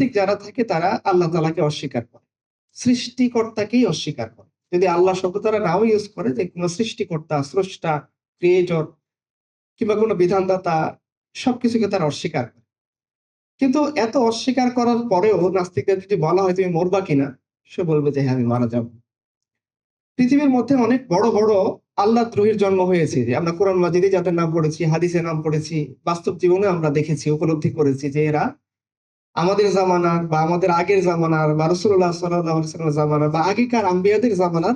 নাস্তিক যারা থাকে তারা আল্লাহ তাআলাকে অস্বীকার করে, সৃষ্টিকর্তাকেই অস্বীকার করে। যদি আল্লাহ শব্দ তারা নাও ইউজ করে, যে কোনো সৃষ্টিকর্তা, স্রষ্টা, ক্রিয়েটর কিংবা কোনো বিধানদাতা সবকিছুকে তারা অস্বীকার করে। কিন্তু এত অস্বীকার করার পরেও নাস্তিকদের যদি বলা হয় তুমি মরবা কিনা, সে বলবে যে হ্যাঁ আমি মারা যাব। পৃথিবীর মধ্যে অনেক বড় বড় আল্লাহদ্রোহীর জন্ম হয়েছে, যে আমরা কোরআন মাজিদে যাদের নাম পড়েছি, হাদিসে নাম পড়েছি, বাস্তব জীবনে আমরা দেখেছি, উপলব্ধি করেছি যে এরা আমাদের জামানার বা আমাদের আগের জামানার বা রাসূলুল্লাহ সাল্লাল্লাহু আলাইহি ওয়াসাল্লামের জামানার বা আগেকার আম্বিয়াদের জামানার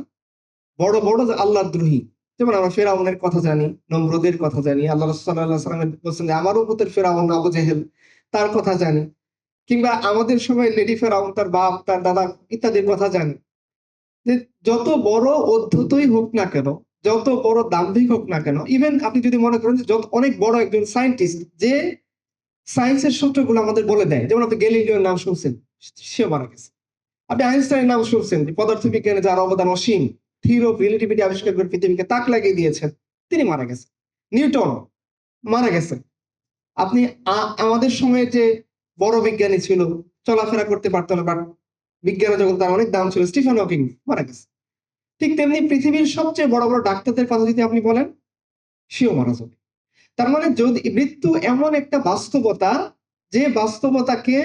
বড় বড় আল্লাহদ্রোহী। যেমন আমরা ফেরাউনের কথা জানি, নমরুদের কথা জানি, আল্লাহ রাসূল সাল্লাল্লাহু আলাইহি ওয়াসাল্লাম বলছেন যে আমার উম্মতের ফেরাউন আবু জেহেল, তার কথা জানি। কিংবা আমাদের সময় লেডি ফেরাউন, তার বাপ, তার দাদা ইত্যাদির কথা জানি। যে যত বড় অধ্যতই হোক না কেন, যত বড় দাম্ভিক হোক না কেন, ইভেন আপনি যদি মনে করেন যে যত অনেক বড় একজন সায়েন্টিস্ট যে সায়েন্সের সূত্রগুলো আমাদের বলে দেয়, যেমন আপনি গ্যালিলিওর নাম শুনছেন, সেও মারা গেছে। আপনি আইনস্টাইনের নাম শুনছেন, যে পদার্থবিজ্ঞানে যার অবদান অসীম, থিওরি অফ রিলেটিভিটি আবিষ্কার করে পৃথিবীকে তাক লাগিয়ে দিয়েছেন, তিনি মারা গেছেন। নিউটন মারা গেছেন। আপনি আমাদের সময়ে যে বড় বিজ্ঞানী ছিল, চলাফেরা করতে পারতো না, বাট বিজ্ঞানের জগতে তার অনেক দাম ছিল, স্টিফেন হকিং মারা গেছে। ঠিক তেমনি পৃথিবীর সবচেয়ে বড় বড় ডাক্তারদের কথা যদি আপনি বলেন, সেও মারা যাবে। তার মানে যদি মৃত্যু এমন একটা বাস্তবতা, যে বাস্তবতাকে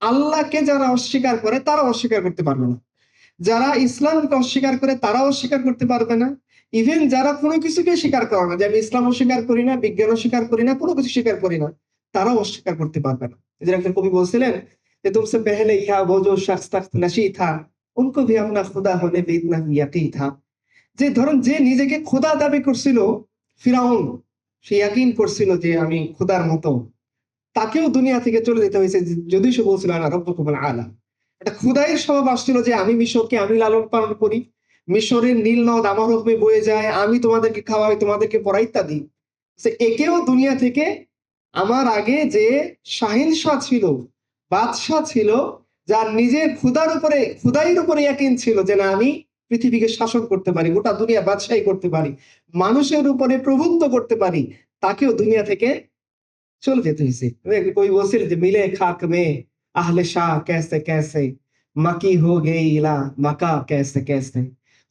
আল্লাহকে যারা অস্বীকার করে তারা অস্বীকার করতে পারবে না, যারা ইসলামকে অস্বীকার করে তারা অস্বীকার করতে পারবে না, ইভেন যারা কোনো কিছুকে স্বীকার করে না, যে আমি ইসলাম অস্বীকার করি না, বিজ্ঞান অস্বীকার করি না, কোনো কিছু স্বীকার করি না, তারাও অস্বীকার করতে পারবে না। এই যে একজন কবি বলছিলেন যে তুমসে পেহলে ইহা वो जो शख्स तख्त नशी था उनको भी अपना खुदा होने पे इतना यकीन था। যে ধরেন যে নিজেকে খোদা দাবি করছিল, ফিরাউন, সে ইয়াকিন করছিল যে আমি খোদার মতো, তাকেও দুনিয়া থেকে চলে যেতে হয়েছে, যদিও সে বলছিল আনা রব্বুকুমুল আলা। একটা খুদাইয়ের স্বভাব আসছিল যে আমি মিশরকে আমি লালন পালন করি, মিশরের নীল নদ আমার হুকুমে বয়ে যায়, আমি তোমাদেরকে খাওয়াই, তোমাদেরকে পড়াই ইত্যাদি। একেও দুনিয়া থেকে আমার আগে যে শাহিনশাহ ছিল, বাদশাহ ছিল, যার নিজের খুদার উপরে খুদাইয়ের উপরে ইয়াকিন ছিল যে না আমি পৃথিবীকে শাসন করতে পারি, গোটা দুনিয়া বাদশাহী করতে পারি, মানুষের উপরে প্রভুত্ব করতে পারি, তাকেও দুনিয়া থেকে চলে যেতে হয়েছে। কবি বলছিল যে মিলে খাক মে আহলে শাহ कैसे कैसे मकी हो गई इला मका कैसे कैसे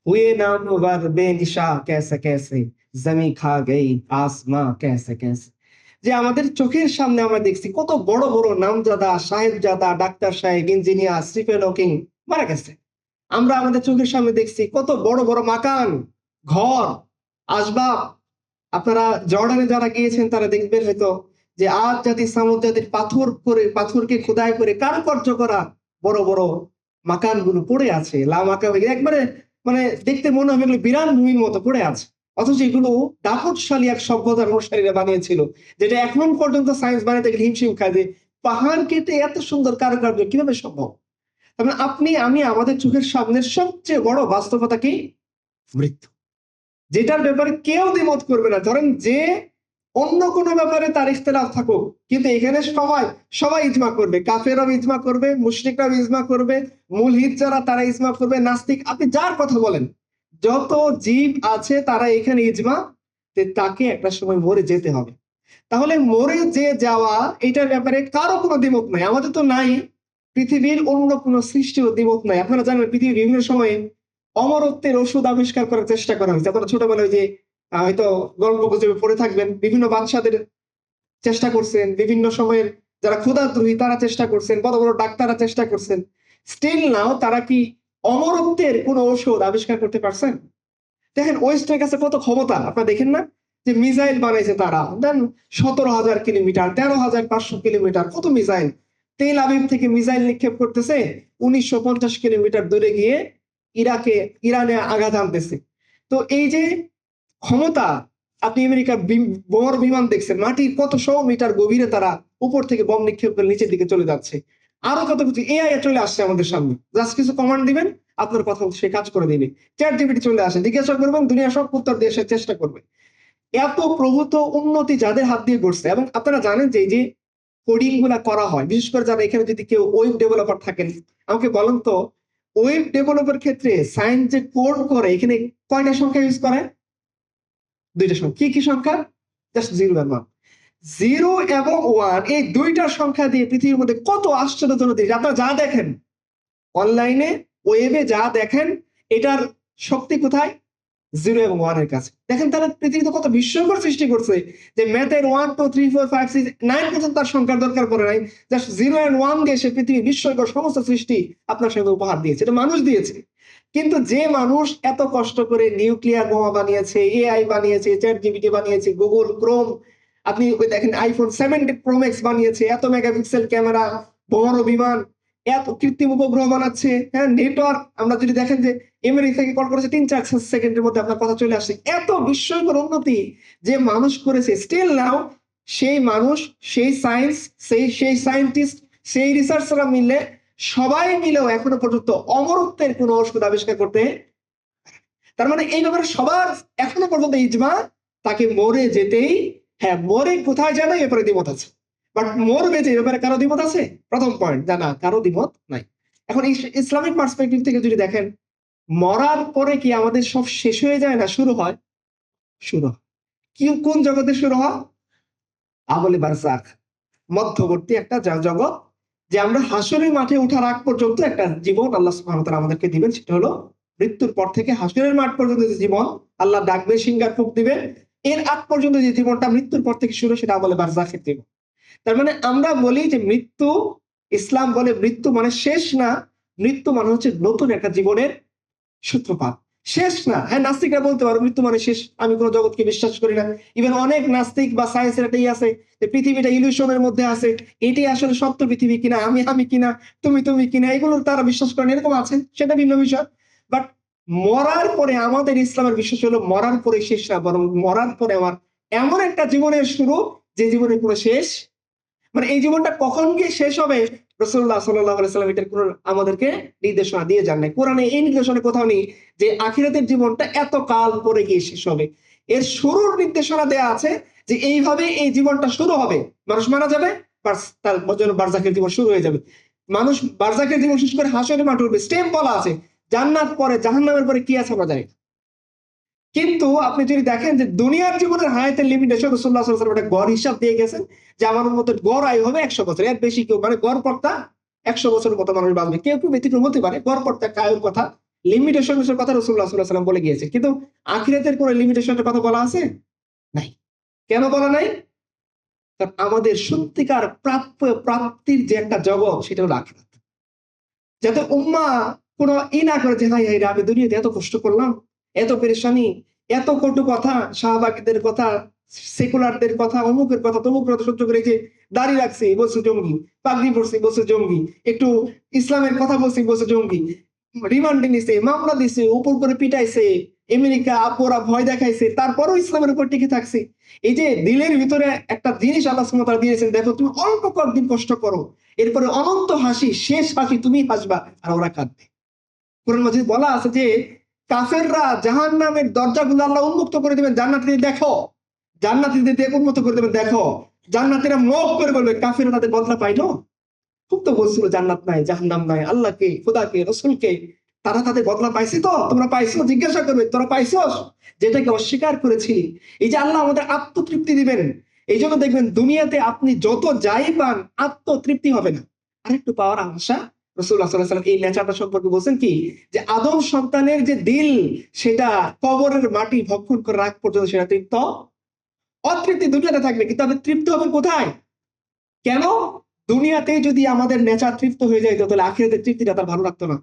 हुए नामवर बेनिशा कैसे कैसे जमी खा गई आसमां कैसे कैसे। যে আমাদের চোখের সামনে আমরা দেখছি কত বড় বড় নামজাদা, সাহেবজাদা, ডাক্তার সাহেব, ইঞ্জিনিয়ার, স্টিফেন হকিং মারা গেছে। আমরা আমাদের চোখের সামনে দেখছি কত বড় বড় মাকান, ঘর, আসবাব। আপনারা জর্ডানে যারা গিয়েছেন তারা দেখবেন হয়তো যে আজ জাতি সামুদ জাতির পাথর করে, পাথরকে খোদাই করে কারুকার্য করা বড় বড় মাকান গুলো পড়ে আছে, লামাকা একবারে মানে দেখতে মনে হবে এগুলো বিরান ভূমির মতো পড়ে আছে। অথচ এগুলো দাপটশালী এক সভ্যতার অনুসারীরা বানিয়েছিল, যেটা এখন পর্যন্ত সায়েন্স বানাতে গেলে হিমশিম খায় যে পাহাড় কেটে এত সুন্দর কারুকার্য কিভাবে সম্ভব। তার মানে আপনি আমি আমাদের চোখের সামনের সবচেয়ে বড় বাস্তবতা কি? মৃত্যু। যেটার ব্যাপারে কেউ দ্বিমত করবে না। ধরেন যে অন্য কোনো ব্যাপারে তার ইখতিলাফ থাকুক, কিন্তু এখানে সবাই সবাই ইজমা করবে, কাফেরও ইজমা করবে, মুশরিকরাও ইজমা করবে, মুলহিদ যারা তারা ইজমা করবে, নাস্তিক আপনি যার কথা বলেন, যত জীব আছে তারা এখানে ইজমা যে তাকে একটা সময় মরে যেতে হবে। তাহলে মরে যে যাওয়া এটার ব্যাপারে কারো কোনো দ্বিমত নাই, আমাদের তো নাই, পৃথিবীর অন্য কোনো সৃষ্টিও দ্বিমত নাই। আপনারা জানেন পৃথিবীর বিভিন্ন সময়ে অমরত্বের ওষুধ আবিষ্কার করার চেষ্টা করা হয়েছে। আপনারা ছোটবেলায় যে হয়তো গল্প গুজবে পড়ে থাকবেন, বিভিন্ন বাদশাদের চেষ্টা করছেন, বিভিন্ন সময়ের যারা ক্ষুধাদ্রোহী তারা চেষ্টা করছেন, বড় বড় ডাক্তাররা চেষ্টা করছেন, স্টিল নাও তারা কি অমরত্বের কোন ঔষধ আবিষ্কার করতে পারছেন? দেখেন ওয়েস্টের কাছে কত ক্ষমতা, আপনারা দেখেন না যে মিসাইল বানাইছে তারা, দেন 17,000 কিলোমিটার, 13,500 কিলোমিটার, কত মিসাইল। তেল আবিব থেকে মিসাইল নিক্ষেপ করতেছে 1950 কিলোমিটার দূরে গিয়ে ইরানে আঘাত আনতেছে। তো এই যে ক্ষমতা, আপনি আমেরিকার বোমার বিমান দেখছেন, মাটির কত 100 মিটার গভীরে তারা উপর থেকে বম নিক্ষেপ করে নিচের দিকে চলে যাচ্ছে। আরো কত কিছু এআই চলে আসছে আমাদের সামনে, জাস্ট কিছু কমান্ড দিবেন, আপনার কথা সে কাজ করে দিবে। চ্যাট জিপিটি চলে আসে, জিজ্ঞাসা করবেন, দুনিয়া সব উত্তর দিয়ে আসার চেষ্টা করবে। এত প্রভূত উন্নতি যাদের হাত দিয়ে করছে। এবং আপনারা জানেন যে এই যে কোডিং গুলা করা হয়, বিশেষ করে যারা এখানে যদি কেউ ওয়েব ডেভেলপার থাকেন, আমাকে বলেন তো ওয়েব ডেভেলপের ক্ষেত্রে সায়েন্স যে কোড করে এখানে কয়টা সংখ্যা ইউজ করে? দুইটা সংখ্যা। কি কি সংখ্যা? জাস্ট 0 আর 1। 0 এবং 1 এই দুইটা সংখ্যা দিয়ে পৃথিবীর মধ্যে কত আশ্চর্যজনক জিনিস আপনারা যা দেখেন অনলাইনে, ওয়েবে যা দেখেন, এটার শক্তি কোথায়? 0 এবং 1 এর কাছে। দেখেন তাহলে পৃথিবীতে কত বিস্ময়কর সৃষ্টি করছে যে ম্যাথের 1 2 3 4 5 6 9 পর্যন্ত তার সংখ্যার দরকার পড়ে নাই। জাস্ট 0 and 1 দিয়ে সে পৃথিবীর বিস্ময়কর সমস্ত সৃষ্টি আপনার সঙ্গে উপহার দিয়েছে। এটা মানুষ দিয়েছে। কিন্তু যে মানুষ এত কষ্ট করে নিউক্লিয়ার বোমা বানিয়েছে, এআই বানিয়েছে, ChatGPT বানিয়েছে, Google Chrome, আপনি ওই দেখেন iPhone 17 Pro Max বানিয়েছে, এত মেগাপিক্সেল ক্যামেরা, বড় বিমান, এত কৃত্রিম উপগ্রহ বানাচ্ছে, হ্যাঁ নেটওয়ার্ক আমরা যদি দেখেন যে আমেরিকা থেকে কল করেছে 3-4 সেকেন্ডের মধ্যে আপনার কথা চলে আসছে। এত বিস্ময়কর উন্নতি যে মানুষ করেছে, স্টিল নাও সেই মানুষ, সেই সায়েন্স, সেই সায়েন্টিস্ট, সেই রিসার্চাররা মিলে সবাই মিলেও এখনো পর্যন্ত অমরত্বের কোনো ওষুধ আবিষ্কার করতে, তার মানে এই ব্যাপারে সবার এখনো পর্যন্ত ইজমা তাকে মরে যেতেই, হ্যাঁ মরে কোথায় যাবে এ ব্যাপারে দ্বিমত আছে, বাট মরবে যে এ ব্যাপারে কারো দ্বিমত আছে? প্রথম পয়েন্ট, না কারো দ্বিমত নাই। এখন ইসলামিক পার্সপেক্টিভ থেকে যদি দেখেন, মরার পরে কি আমাদের সব শেষ হয়ে যায় না শুরু হয়? শুরু হয়। কি কোন জগতে শুরু হয়? আবলে বারজাখ, মধ্যবর্তী একটা জগৎ, যে আমরা হাসরের মাঠে ওঠার আগ পর্যন্ত একটা জীবন আল্লাহ সুবহানাহু ওয়া তাআলা আমাদেরকে দিবেন, সেটা হলো মৃত্যুর পর থেকে হাসরের মাঠ পর্যন্ত যে জীবন আল্লাহ ডাকবে, সিংহার ফুঁক দিবেন, এর আগ পর্যন্ত যে জীবনটা মৃত্যুর পর থেকে শুরু, সেটা আবলে বারজাখের জীবন। তার মানে আমরা বলি যে মৃত্যু, ইসলাম বলে মৃত্যু মানে শেষ না, মৃত্যু মানে হচ্ছে নতুন একটা জীবনের সূত্রপাত, শেষ না। হ্যাঁ নাস্তিকরা বলতে পারো মৃত্যু মানে শেষ, আমি কোনো জগৎকে বিশ্বাস করি না। ইভেন অনেক নাস্তিক বা সায়েন্সের এটাই আছে যে পৃথিবীটা ইলিউশনের মধ্যে আছে, এটি আসলে সত্য পৃথিবী কিনা, আমি কিনা, তুমি কিনা, এগুলো তারা বিশ্বাস করেন, এরকম আছে, সেটা ভিন্ন বিষয়। বাট মরার পরে আমাদের ইসলামের বিশ্বাস হলো মরার পরে শেষ না, বরং মরার পরে আমার এমন একটা জীবনের শুরু যে জীবনের কোনো শেষ, মানে এই জীবনটা কখন গিয়ে শেষ হবে রাসূলুল্লাহ সাল্লাল্লাহু আলাইহি ওয়াসাল্লাম এটার কোনো আমাদেরকে নির্দেশনা দিয়ে যান নাই। কোরআনে এই নির্দেশনা কোথাও নেই যে আখিরাতের জীবনটা এত কাল পরে গিয়ে শেষ হবে। এর শুরুর নির্দেশনা দেয়া আছে যে এইভাবে এই জীবনটা শুরু হবে, মানুষ মারা যাবে, তার জন্য বারজাখের জীবন শুরু হয়ে যাবে। মানুষ বারজাখের জীবন শেষ করে হাসরের মাঠে উঠবে, স্টেপ বলা আছে, জান্নাত পরে জাহান্নামের পরে কি আছে আমরা জানি না। কিন্তু আপনি যদি দেখেন যে দুনিয়ার জীবনের হায়াতের লিমিটেশন রাসূলুল্লাহ সাল্লাল্লাহু আলাইহি ওয়াসাল্লাম একটা গড় হিসাব দিয়ে গেছেন যে আমার মতো গড় আয়ু হবে 100 বছর, এর বেশি কেউ, মানে গড় কর্তা 100 বছরের মতো মানুষ বাঁচবে, কেউ ব্যতিক্রম হতে পারে, গড় কর্তা একটা আয়ুর কথা, লিমিটেশন এর কথা রাসূলুল্লাহ সাল্লাল্লাহু আলাইহি ওয়াসাল্লাম বলে গিয়েছে। কিন্তু আখিরাতের কোন লিমিটেশনের কথা বলা আছে? নাই। কেন বলা নাই? কারণ আমাদের সত্যিকার প্রাপ্তির যে একটা জগৎ, সেটা হলো আখিরাত। যাতে উম্মাহ কোনো না করে যে হায় হায় আমি দুনিয়াতে এত কষ্ট করলাম, এত পেরেশানি, এত কটু কথা, শাহবাগীদের কথা, সেকুলারদের কথা, অমুকের কথা, তমুকের কথা সহ্য করে, যে দাড়ি রাখছি বলছে জঙ্গি, পাগড়ি পড়ছি বলছে জঙ্গি, একটু ইসলামের কথা বলছি বলছে জঙ্গি, রিমান্ডে নিছে, মামলা দিছে, উপর করে পিটাইছে, আমেরিকা আপুরা ভয় দেখাইছে, তারপরেও ইসলামের উপর টিকে থাকছে। এই যে দিলের ভিতরে একটা জিনিস আল্লাহ সুবহানাহু ওয়া তাআলা দিয়েছেন, দেখো তুমি অল্প কয়েকদিন কষ্ট করো, এরপরে অনন্ত হাসি, শেষ হাসি তুমি হাসবা আর ওরা কাঁদবে। কোরআন মাজিদ বলা আছে যে কাফেররা জাহান্নামের দরজাগুলো আল্লাহ উন্মুক্ত করে দিবেন, জান্নাতীদের দেখো, জান্নাতীদের উন্মুক্ত করে দিবেন, দেখো, জান্নাতীরা মুখ করে বলবে কাফেররা তাদের বদলা পাইলো, খুব তো বলছিল জান্নাত নাই, জাহান্নাম নাই, আল্লাহকে, খোদাকে, রসুলকে, তারা তাদের বদলা পাইছে, তো তোমরা পাইছো? জিজ্ঞাসা করবে তোরা পাইছস যেটাকে অস্বীকার করেছিলি। এই যে আল্লাহ আমাদের আত্মতৃপ্তি দিবেন, এই জন্য দেখবেন দুনিয়াতে আপনি যত যাই পান আত্মতৃপ্তি হবে না, আরেকটু পাওয়ার আশা। রাসূলুল্লাহ সাল্লাল্লাহু আলাইহি ওয়াসাল্লাম এই নেচারটা সম্পর্কে বলছেন কি, যে আদম সন্তানের যে দিল, সেটা কবরের মাটি ভক্ষণ করে রাখ পর্যন্ত সেটা তৃপ্ত, অতৃপ্তি দুনিয়াতে থাকবে, কিন্তু আপনি তৃপ্ত হবেন কোথায়? কেন? দুনিয়াতে যদি আমাদের নেচার তৃপ্ত হয়ে যায়, তাহলে আখিরাতের তৃপ্তিটা তার ভালো লাগতো না।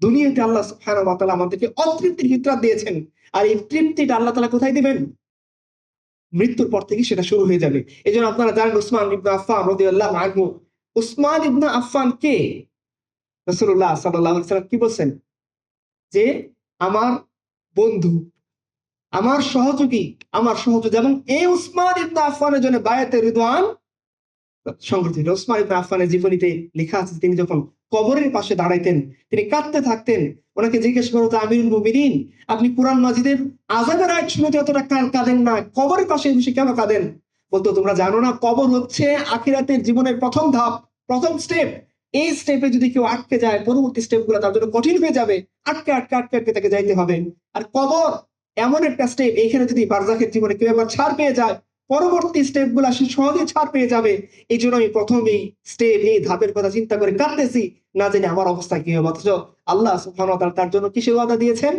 দুনিয়াতে আল্লাহ সুবহানাহু ওয়া তাআলা আমাদেরকে অতৃপ্তির ফিতরাত দিয়েছেন, আর এই তৃপ্তিটা আল্লাহ তাআলা কোথায় দিবেন? মৃত্যুর পর থেকে সেটা শুরু হয়ে যাবে। এজন্য আপনারা জানেন উসমান ইবনে আফফান রাদিয়াল্লাহু আনহু, উসমান ইবনে আফফান কে? রাসূলুল্লাহ সাল্লাল্লাহু আলাইহি ওয়াসাল্লাম কি বলছেন? যে আমার বন্ধু, আমার সহযোগী, এবং এই উসমান ইবনে আফফানের জন্য বায়াতে রিদওয়ান সংগঠিত। ওসমান ইবনে আফফানের জীবনীতে লেখা আছে, তিনি যখন কবরের পাশে দাঁড়াইতেন, তিনি কাঁদতে থাকতেন। ওনাকে জিজ্ঞেস করা হতো, আমিরুল মুমিনিন, আপনি কুরআন মাজিদের আযাবের আয়াত শুনে যতটা কাঁদেন না, কবরের পাশে বসে কেন কাঁদেন? বলতো তোমরা জানো না, কবর হচ্ছে আখিরাতের জীবনের প্রথম ধাপ, প্রথম স্টেপ। এই স্টেপে যদি কেউ আটকে যায়, পরবর্তী স্টেপ গুলো তার জন্য কঠিন হয়ে যাবে, আটকে আটকে আটকে আটকে তাকে যাইতে হবে। আর কবর এমন একটা স্টেপ, এইখানে যদি বারজাখের জীবনে কেউ একবার ছাড় পেয়ে যায়, পরবর্তী স্টেপ গুলা সে সহজে ছাড় পেয়ে যাবে। এই জন্য আমি প্রথম এই স্টেপ, এই ধাপের কথা চিন্তা করে কাঁদতেছি, না জানি আমার অবস্থা কি হবে। অথচ আল্লাহ সুবহানাহু ওয়া তাআলা তার জন্য কিসের ওয়াদা দিয়েছেন?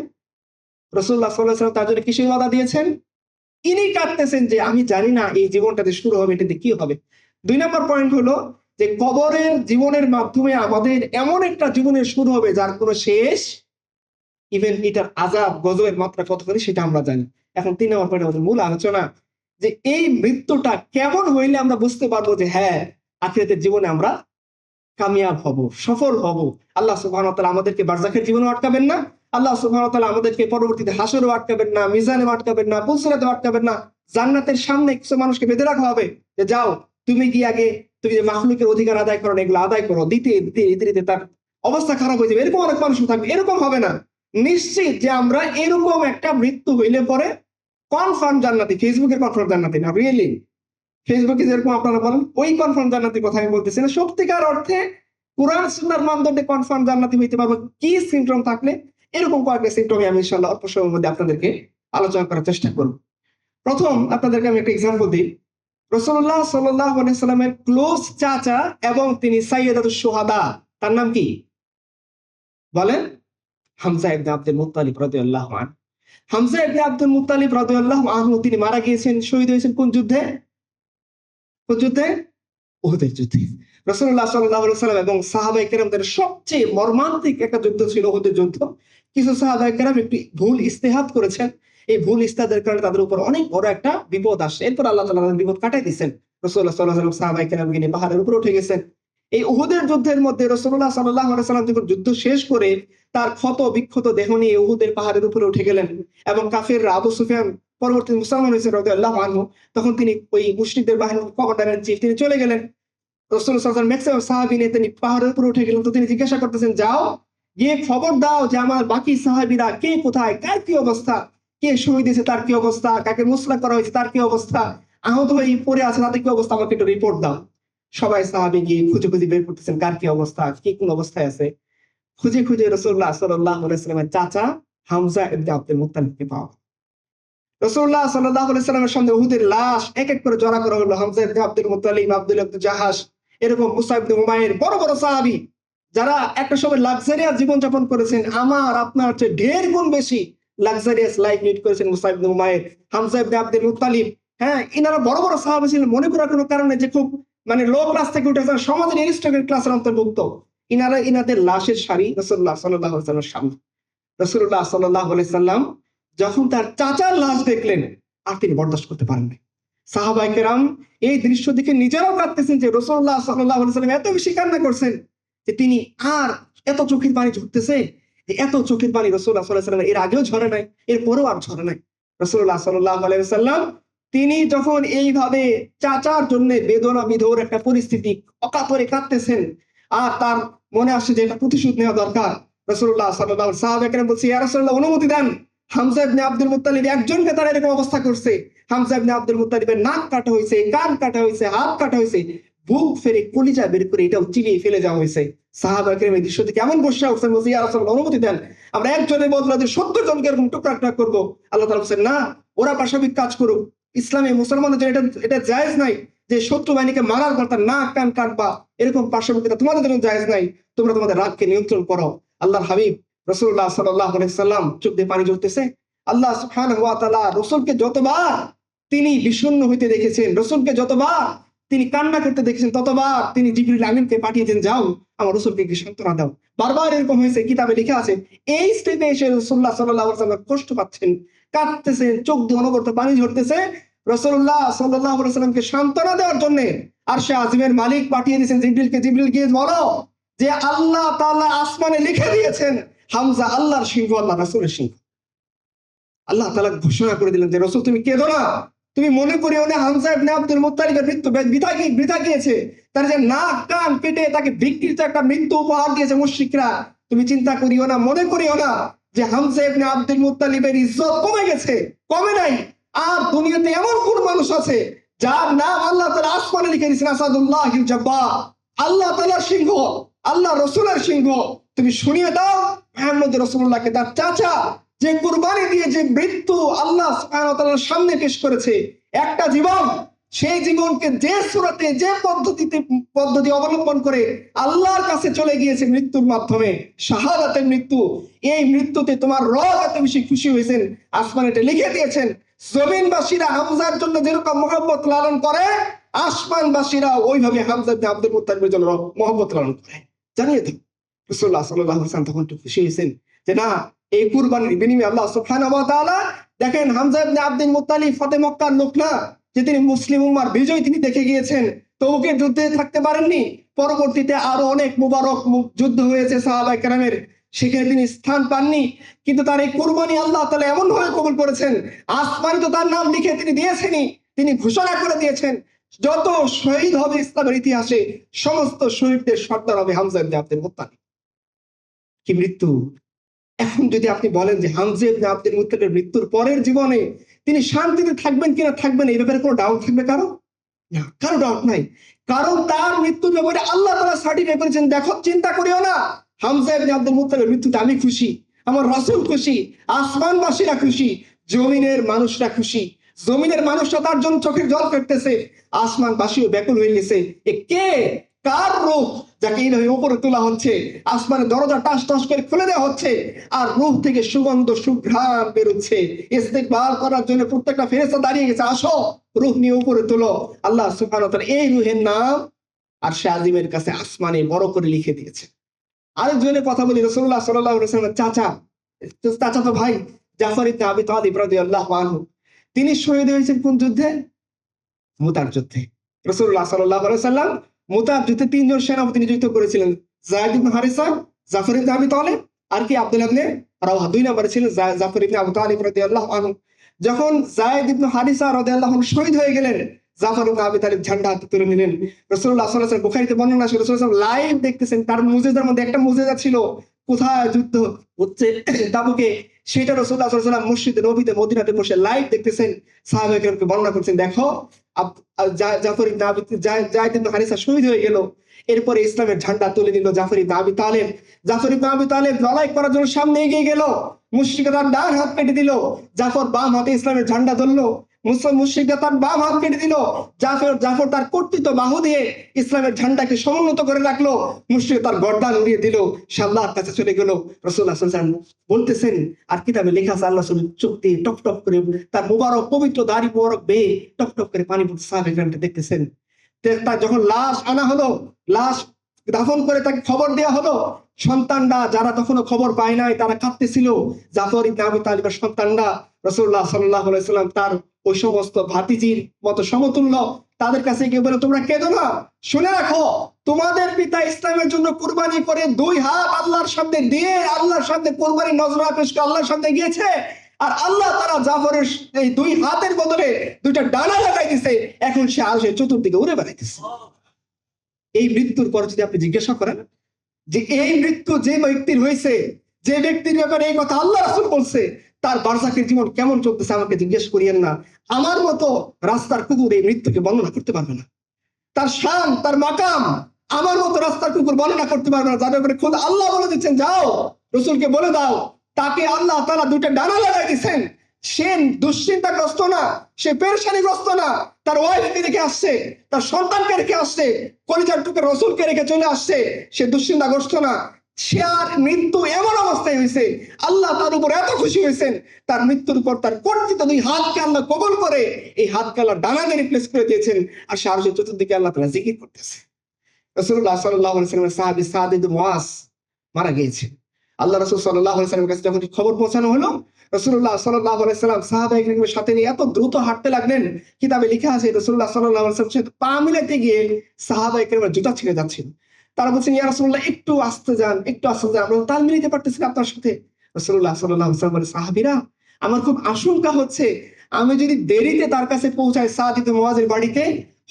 রাসূলুল্লাহ সাল্লাল্লাহু আলাইহি ওয়াসাল্লাম তার জন্য কিসের ওয়াদা দিয়েছেন? ইনি কাঁদতেছেন যে আমি জানি না এই জীবনটাতে শুরু হবে, এটাতে কি হবে। ২ নম্বর পয়েন্ট হলো যে কবরের জীবনের মাধ্যমে আমাদের এমন একটা জীবনের শুরু হবে যার কোনো শেষ, ইভেন এটার আযাব গজবের মাত্রা কতখানি সেটা আমরা জানি। এখন ৩ নম্বর পয়েন্ট আমাদের মূল আলোচনা, যে এই মৃত্যুটা কেমন হইলে আমরা বুঝতে পারবো যে হ্যাঁ, আখিরাতের জীবনে আমরা কামিয়াব হব, সফল হব। আল্লাহ সুবহানাহু ওয়া তাআলা আমাদেরকে বারজাখের জীবনেও আটকাবেন না। আল্লাহ সুবহানাহু ওয়া তাআলা আমাদেরকে পরবর্তীতে হাসরেও আটকাবেন না, মিজানেও আটকাবেন না, পুলসিরাতেও আটকাবেন না। জান্নাতের সামনে কিছু মানুষকে বেঁধে রাখা হবে যে যাও তুমি গিয়ে আগে তুমি যে মাখলুকের অধিকার আদায় করো না, এগুলো আদায় করো। দিতে তার অবস্থা খারাপ হয়ে যাবে। এরকম অনেক মানুষ থাকবে। এরকম হবে না। নিশ্চিত যে আমরা এরকম একটা মৃত্যু হইলে পরে কনফার্ম জান্নাতি। ফেসবুকের কনফার্ম জান্নাতি না, রিয়েলি। ফেসবুকে যেরকম আপনারা বলেন ওই কনফার্ম জান্নাতির কথা আমি বলতেছি না। সত্যিকার অর্থে কোরআন সুন্নাহর মানদণ্ডে কনফার্ম জান্নাতি হইতে পারবো কি সিমটম থাকলে, এরকম কয়েকটা সিমটম আমি ইনশাআল্লাহ অল্প সময়ের মধ্যে আপনাদেরকে আলোচনা করার চেষ্টা করব। প্রথম আপনাদেরকে আমি একটা এক্সাম্পল দিই। রাসূলুল্লাহ সাল্লাল্লাহু আলাইহি সাল্লামের ক্লোজ চাচা এবং তিনি সাইয়্যিদাতুশ শুহাদা, তার নাম কি বলেন? হামজা ইবনে আব্দুল মুত্তালিব রাদিয়াল্লাহু আনহু। হামজা ইবনে আব্দুল মুত্তালিব রাদিয়াল্লাহু আনহু তিনি মারা গিয়েছেন, শহীদ হয়েছেন কোন যুদ্ধে? কোন যুদ্ধে? উহুদের যুদ্ধে। রাসূলুল্লাহ সাল্লাল্লাহু আলাইহি ওয়াসাল্লাম এবং সাহাবায়ে কেরামদের সবচেয়ে মর্মান্তিক একটা যুদ্ধ ছিল উহুদের যুদ্ধ। কিছু সাহাবায়ে কেরাম একটি ভুল ইজতিহাদ করেছেন। এই ভুল ইজতিহাদের কারণে তাদের উপর অনেক বড় একটা বিপদ আসে। এরপর আল্লাহ তাআলা তাদের বিপদ কাটায় দিয়েছেন। রাসূলুল্লাহ সাল্লাল্লাহু আলাইহি ওয়াসাল্লাম সাহাবায়ে কেরামকে নিয়ে পাহাড়ের উপরে উঠে গেছেন। এই উহুদের যুদ্ধের মধ্যে রাসূলুল্লাহ সাল্লাল্লাহু আলাইহি ওয়াসাল্লাম যখন যুদ্ধ শেষ করে তার ক্ষত বিক্ষত দেহ নিয়ে উহুদের পাহাড়ের উপরে উঠে গেলেন এবং কাফিররা আবু সুফিয়ান পরবর্তীতে মুসলমান হয়েছে রাদিয়াল্লাহু আনহু, তখন তিনি ওই মুশরিকদের বাহিনীর কমান্ডার ইন চিফ তিনি চলে গেলেন। রাসূলুল্লাহ সাল্লাল্লাহু আলাইহি ওয়াসাল্লাম ম্যাক্সিমাম সাহাবী নিয়ে তিনি পাহাড়ের উপরে উঠে গেলেন। তো তিনি জিজ্ঞাসা করতেছেন, যাও গিয়ে খবর দাও যে আমার বাকি সাহাবীরা কে কোথায়, কার কি অবস্থা, কে শহীদ হয়েছে তার কি অবস্থা, কাকে মুসলা করা হয়েছে তার কি অবস্থা, আহত হয়ে পড়ে আছে তাদের কি অবস্থা, আমাকে একটু রিপোর্ট দাও। সবাই সাহাবী গিয়ে খুঁজে খুঁজে বের করতেছেন কার কি অবস্থা, কে কোন অবস্থায় আছে। খুঁজে খুঁজে রাসূলুল্লাহ সাল্লাল্লাহু আলাইহি ওয়াসাল্লামের চাচা হামজা ইবনে আব্দুল মুত্তালিবকে পাওয়া। রাসূলুল্লাহ সাল্লাল্লাহু আলাইহি ওয়াসাল্লামের সামনে উহুদের লাশ এক এক করে জড়া করা হলো। হামজা ইবনে আব্দুল মুত্তালিব, আব্দুল্লাহ ইবনে জাহাশ, এরকম মুসআব ইবনে উমাইর, বড় বড় সাহাবী যারা একটা সময় লাক্সারিয়াস জীবন যাপন করেছেন, আমার আপনার চেয়ে ঢের গুণ বেশি লাক্সারিয়াস লাইফ লিড করেছেন মুসআব ইবনে উমাইর, হামজা ইবনে আব্দুল মুত্তালিব। হ্যাঁ, ইনারা বড় বড় সাহাবী ছিলেন। মনে করার কোনো কারণে যে খুব মানে লো ক্লাস থেকে উঠেছেন, সমাজের এরিস্টক্রেট ক্লাসের অন্তর্ভুক্ত। ইনাদের লাশের সারি রাসূলুল্লাহ সাল্লাল্লাহু আলাইহি ওয়াসাল্লামের সামনে। রাসূলুল্লাহ সাল্লাল্লাহু আলাইহি ওয়াসাল্লাম যখন তার চাচার লাশ দেখলেন আর তিনি বরদাস্ত করতে পারেন নাই। সাহাবায়ে কেরাম এই দৃশ্য দেখে নিজেরাও কাঁদতেছেন যে রাসূলুল্লাহ সাল্লাল্লাহু আলাইহি ওয়াসাল্লাম এত বেশি কান্না করছেন যে তিনি আর এত চোখের পানি ঝরতেছে, যে এত চোখের পানি রাসূলুল্লাহ সাল্লাল্লাহু আলাইহি ওয়াসাল্লাম এর আগেও ঝরে নাই, এর পরেও আর ঝরে নাই। রাসূলুল্লাহ সাল্লাল্লাহু আলাইহি ওয়াসাল্লাম তিনি যখন এইভাবে চাচার জন্য বেদনা বিধুর একটা পরিস্থিতি অকাতরে কাঁদতেছেন আর তার মনে আসছে যে এটা প্রতিশোধ নেওয়া দরকার। রাসূলুল্লাহ সাল্লাল্লাহু আলাইহি ওয়াসাল্লাম সাহাবায়ে কেরাম বলছে, ইয়া রাসূলুল্লাহ অনুমতি দেন। হামজা ইবনে আব্দুল মুত্তালিব একজনকে তারা এরকম অবস্থা করছে। হামজা ইবনে আব্দুল মুত্তালিবের নাক কাটা হয়েছে, কান কাটা হয়েছে, হাত কাটা হয়েছে, বুক ফেরে কলিজা বের করে এটাও চিবিয়ে ফেলে যাওয়া হয়েছে। সাহাবায়ে কেরাম এই দৃশ্য দেখে এমন গোসা উঠছেন, বলছে, ইয়া রাসূলুল্লাহ অনুমতি দেন, আমরা একজনের বদলে ৭০ জনকে এরকম টুকরা টুকরা করবো। আল্লাহ তাআলা বলছেন, না, ওরা পাশাপাশি কাজ করুক। ইসলামে মুসলমানদের জন্য এটা জায়েজ নাই যে শত্রু বাহিনীকে মারার পর তার নাক কান কাটবা, এরকম পার্শ্ববর্তীতা তোমাদের জন্য জায়েজ নাই। তোমরা তোমাদের রাগকে নিয়ন্ত্রণ করো। আল্লাহর হাবিব রাসূলুল্লাহ সাল্লাল্লাহু আলাইহি ওয়াসাল্লাম চোখ দিয়ে পানি ঝরতেছে। আল্লাহ সুবহানাহু ওয়া তাআলা রাসূলকে যতবার তিনি বিষণ্ণ হইতে দেখেছেন, রাসূলকে যতবার তিনি কান্না করতে দেখেছেন, ততবার তিনি জিবরিল আমিনকে পাঠিয়েছেন, যাও আমার রাসূলকে একটু সান্ত্বনা দাও। বারবার এরকম হয়েছে, কিতাবে লেখা আছে। এই স্টেপে এসে রাসূলুল্লাহ সাল্লাল্লাহু আলাইহি ওয়াসাল্লাম কষ্ট পাচ্ছেন, কাঁদতেছেন, চোখ দিয়ে অনবরত পানি ঝরতেছে। রাসূলুল্লাহ সাল্লাল্লাহু আলাইহি ওয়াসাল্লামকে সান্ত্বনা দেওয়ার জন্য আরশে আজিমের মালিক পাঠিয়ে দিয়েছেন জিবরিলকে, জিবরিল গিয়ে বলো যে আল্লাহ তাআলা আসমানে লিখে দিয়েছেন হামজা আল্লাহর সিংহ, আল্লাহ রাসূলের সিংহ। আল্লাহ তাআলা ঘোষণা করে দিলেন যে রাসূল তুমি কেঁদো না, তুমি মনে করিও না হামজা ইবনে আব্দুল মুত্তালিবের মৃত্যু বৃথা গিয়েছে। তার যে নাক কান কেটে তাকে বিকৃত একটা মৃত্যু উপহার দিয়েছে মুশরিকরা, তুমি চিন্তা করিও না, মনে করিও না যে হামজা ইবনে আব্দুল মুত্তালিবের ইজ্জত কমে গেছে, কমে নাই। আর দুনিয়াতে এমন কোন মানুষ আছে যার নাম আল্লাহ তাআলা আসমানে লিখে দিয়েছেন আসাদুল্লাহিল জাব্বার, আল্লাহ তাআলার সিংহ, আল্লাহ রাসূলের সিংহ। তুমি শুনিয়ে দাও মুহাম্মদ রাসূলুল্লাহকে তার চাচা যে কুরবানি দিয়ে যে মৃত্যু আল্লাহ সুবহানাহু ওয়া তাআলার সামনে পেশ করেছে, একটা জীবন, সেই জীবনকে যে সূরাতে যে পদ্ধতি অবলম্বন করে আল্লাহর কাছে চলে গিয়েছে মৃত্যুর মাধ্যমে, শাহাদাতের মৃত্যু। এই মৃত্যুতে তোমার রব এত বেশি খুশি হয়েছেন, আসমান এটা লিখে দিয়েছেন। জমিনবাসীরা হামজার জন্য যেরকম মহব্বত লালন করে, আসমানবাসীরা ওইভাবে হামজা ইবনে আব্দুল মুত্তালিবের জন্য মহব্বত লালন করে। জানিয়ে দিন রাসূলুল্লাহ সাল্লাল্লাহু আলাইহি ওয়াসাল্লাম তখন একটু খুশি হয়েছেন যে না, এই কুরবানির বিনিময়ে আল্লাহ সুবহানাহু ওয়া তাআলা, দেখেন হামজা ইবনে আব্দুল মুত্তালিব ফতে মক্কার লোক না যে তিনি মুসলিম উম্মার বিজয় তিনি দেখে গিয়েছেন, তবুকের যুদ্ধে থাকতে পারেননি। পরবর্তীতে আরো অনেক মুবারক যুদ্ধ হয়েছে সাহাবায়ে কেরামের, সেখানে তিনি স্থান পাননি। কিন্তু তার এই কুরবানি আল্লাহ তাআলা এমন ভাবে কবুল করেছেন, আসমানে তো তার নাম লিখে তিনি দিয়েছেনই, তিনি ঘোষণা করে দিয়েছেন যত শহীদ হবে ইসলামের ইতিহাসে সমস্ত শহীদদের সর্দার হবে হামজা ইবনে আব্দুল মুত্তালিব। কি মৃত্যু! এখন যদি আপনি বলেন যে হামজা ইবনে আব্দুল মুত্তালিবের মৃত্যুর পরের জীবনে তিনি শান্তিতে থাকবেন কিনা থাকবেন, এই ব্যাপারে কোনো ডাউট থাকবে কারো? না, কারো ডাউট নাই। কারণ তার মৃত্যুর ব্যাপারে আল্লাহ তাআলা সার্টিফাই করেছেন, দেখো চিন্তা করিও না, হামজা ইবনে আব্দুল মুত্তালিবের মৃত্যুতে আমি খুশি, আমার রাসূল খুশি, আসমানবাসীরা খুশি, জমিনের মানুষরা খুশি। জমিনের মানুষরা তার জন্য চোখের জল ফেলতেছে, আসমানবাসীও ব্যাকুল হয়ে গেছে। এ কে, কার রূহ যাকে এইভাবে উপরে তোলা হচ্ছে, আসমানের দরজা টাস টাস করে খুলে দেওয়া হচ্ছে, আর রূহ থেকে সুগন্ধ সুঘ্রাণ বেরোচ্ছে। ইস্তেকবাল করার জন্য প্রত্যেকটা ফেরেশতা দাঁড়িয়ে গেছে, আসো রূহ নিয়ে উপরে তোলো। আল্লাহ সুবহানাহু ওয়া তাআলা এই রূহের নাম আরশে আজিমের কাছে আসমানে বড় করে লিখে দিয়েছে। আরেকজনের কথা বলি, রাসূলুল্লাহ সাল্লাল্লাহু আলাইহি ওয়াসাল্লামের চাচা তো ভাই জাফর ইবনে আবি তালিব রাদিয়াল্লাহু আনহু, তিনি শহীদ হয়েছেন কোন যুদ্ধে? মুতার যুদ্ধে। রাসূলুল্লাহ সাল্লাল্লাহু আলাইহি ওয়াসাল্লাম মুতার যুদ্ধে তিনজন সেনাপতি নিযুক্ত করেছিলেন, যায়েদ ইবনে হারিসা, জাফর ইবনে আবি তালিব, আর কি আব্দুল্লাহ ইবনে রাওহা। দুই নম্বরে ছিলেন জাফর ইবনে আবি তালিব রাদিয়াল্লাহু আনহু। যখন যায়েদ ইবনে হারিসা রাদিয়াল্লাহু আনহু শহীদ হয়ে গেলেন, জাফর ইবনে আবি তালিব ঝান্ডা হাতে তুলে নিলেন। রাসূলুল্লাহ সাল্লাল্লাহু আলাইহি ওয়াসাল্লাম বুখারীতে বর্ণনা আছে, রাসূলুল্লাহ সাল্লাল্লাহু আলাইহি ওয়াসাল্লাম লাইভ দেখতেছেন। তার মুজিজার মধ্যে একটা মুজিজা ছিল, কোথায় যুদ্ধ হচ্ছে তাবুকে, সেটা রাসূলুল্লাহ সাল্লাল্লাহু আলাইহি ওয়াসাল্লাম মসজিদে নববীতে মদিনাতে বসে লাইভ দেখতেছেন। সাহাবায়ে কেরামকে বর্ণনা করছেন, দেখো জাফর ইবনে যায়েদ ইবনে হারিসা শহীদ হয়ে গেল, এরপরে ইসলামের ঝান্ডা তুলে নিল জাফর ইবনে আবি তালেব। জাফর ইবনে আবি তালেব লড়াই করার জন্য সামনে এগিয়ে গেল, মুশরিকরা তার ডান হাত কেটে দিল, জাফর বাম হাতে ইসলামের ঝান্ডা ধরলো। মুশরিকরা তার বাম হাত কেটে দিল, জাফর তার কর্তৃত্ব বাহু দিয়ে ইসলামের ঝান্ডাকে সমুন্নত করে রাখলো। মুশরিক তার গর্দান উড়িয়ে দিল, সে আল্লাহর কাছে চলে গেল। রাসূলুল্লাহ সাল্লাল্লাহু আলাইহি ওয়াসাল্লাম বলতেছেন, আর কিতাবে লেখা আছে আল্লাহ রাসূলের চোখ দিয়ে টপ টপ করে তার মুবারক পবিত্র দাড়ি মুবারক বেয়ে টপ টপ করে পানি পড়ছে। সাহাবায়ে কেরামটা দেখতেছেন। তার যখন লাশ আনা হলো, লাশ দাফন করে তাকে খবর দেওয়া হলো, সন্তানরা যারা তখনও খবর পায় নাই তারা কাঁদতেছিল। জাফর ইবনে আবি তালিবের সন্তানরা রাসূলুল্লাহ সাল্লাল্লাহু আলাইহি ওয়াসাল্লাম তার ওই সমস্ত ভাতিজির মতো সমতুল্য, তাদের কাছে গিয়ে বলে, তোমরা কেঁদো না, শুনে রাখো তোমাদের পিতা ইসলামের জন্য কুরবানি করে দুই হাত আল্লাহর সামনে দিয়ে আল্লাহর সামনে কুরবানি নজরা পেশ করে আল্লাহর সামনে গিয়েছে, আর আল্লাহ তারা জাফরের এই দুই হাতের বদলে দুইটা ডানা লাগাই দিছে, এখন সে আরশের চতুর্দিকে উড়ে বেড়াইতেছে। এই মৃত্যুর পর যদি আপনি জিজ্ঞাসা করেন যে এই মৃত্যু যে ব্যক্তির হয়েছে, যে ব্যক্তির ব্যাপারে এই কথা আল্লাহ রাসূল বলছে, তার বারজাখের জীবন কেমন চলতেছে আমাকে জিজ্ঞেস করিয়েন না। আমার মতো রাস্তার কুকুর এই মৃত্যুকে বর্ণনা করতে পারবে না, তার শান তার মাকাম আমার মতো রাস্তার কুকুর বর্ণনা করতে পারবে না। যার ব্যাপারে খোদ আল্লাহ বলে দিচ্ছেন, যাও রাসূলকে বলে দাও তাকে আল্লাহ তাআলা দুইটা ডানা লাগাই দিয়েছেন। সে দুশ্চিন্তাগ্রস্ত না, সে পেরেশানিগ্রস্ত না, তার ওয়াইফকে রেখে আসছে, তার সন্তানকে রেখে আসছে, কলিজার টুকরা রাসূলকে রেখে চলে আসছে, সে দুশ্চিন্তাগ্রস্ত না। সে আর মৃত্যু এমন অবস্থায় হয়েছে, আল্লাহ তার উপর এত খুশি হয়েছেন, তার মৃত্যুর উপর তার কর্তৃত্ব দুই হাতকে আল্লাহ কবুল করে এই হাতকে আল্লাহ ডানা দিয়ে রিপ্লেস করে দিয়েছেন, আর সে আরশের চতুর্দিকে আল্লাহ তাআলা জিকির করতেছে। রাসূলুল্লাহ সাল্লাল্লাহু আলাইহি ওয়াসাল্লামের সাহাবী সাদ ইবনে মুআজ মারা গিয়েছেন। আল্লাহ রাসূল সাল্লাল্লাহু আলাইহি ওয়াসাল্লামের কাছে যখন খবর পৌঁছানো হলো, রাসূলুল্লাহ সাল্লাল্লাহু আলাইহি ওয়াসাল্লাম সাহাবায়ে কেরামের সাথে নিয়ে এত দ্রুত হাঁটতে লাগলেন, কিতাবে লেখা আছে রাসূলুল্লাহ সাল্লাল্লাহু আলাইহি ওয়াসাল্লাম সাথে পা মিলাতে গিয়ে সাহাবায়ে কেরামের জুতা ছিঁড়ে যাচ্ছিল। তারা বলছেন, ইয়া রাসূলুল্লাহ একটু আস্তে যান, একটু আস্তে যান, আমরা তাল মিলাতে পারতেছি না আপনার সাথে। রাসূলুল্লাহ সাল্লাল্লাহু আলাইহি ওয়াসাল্লাম বলেন, সাহাবীরা আমার খুব আশঙ্কা হচ্ছে আমি যদি দেরিতে তার কাছে পৌঁছাই সাদ ইবনে মুআজের বাড়িতে,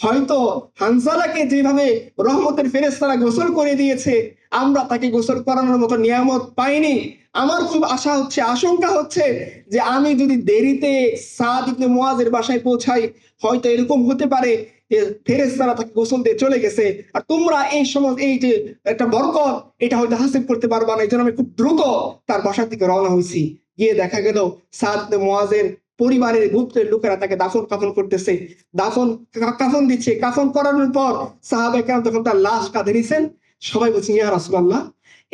হয়তো হানজালাকে যেভাবে রহমতের ফেরেশতারা গোসল করে দিয়েছে আমরা তাকে গোসল করানোর মতো নিয়ামত পাইনি। আমার খুব আশা হচ্ছে, আশঙ্কা হচ্ছে যে আমি যদি দেরিতে সাদ ইবনে মুআজের বাসায় পৌঁছাই, হয়তো এরকম হতে পারে যে ফেরেশতারা তাকে গোসল দিয়ে চলে গেছে, আর তোমরা এই সময় এই যে একটা বরকত এটা হয়তো হাসিল করতে পারবা না। এই জন্য আমি খুব দ্রুত তার বাসার দিকে রওনা হয়েছি। গিয়ে দেখা গেল সাদ ইবনে মুআজের পরিবারের গোত্রের লোকেরা তাকে দাফন কাফন করতেছে, কাফন দিচ্ছে। কাফন করানোর পর সাহাবায়ে কেরাম তখন তার লাশ কাঁধে নিছেন। সবাই বলছেন, ইয়া রাসূলুল্লাহ,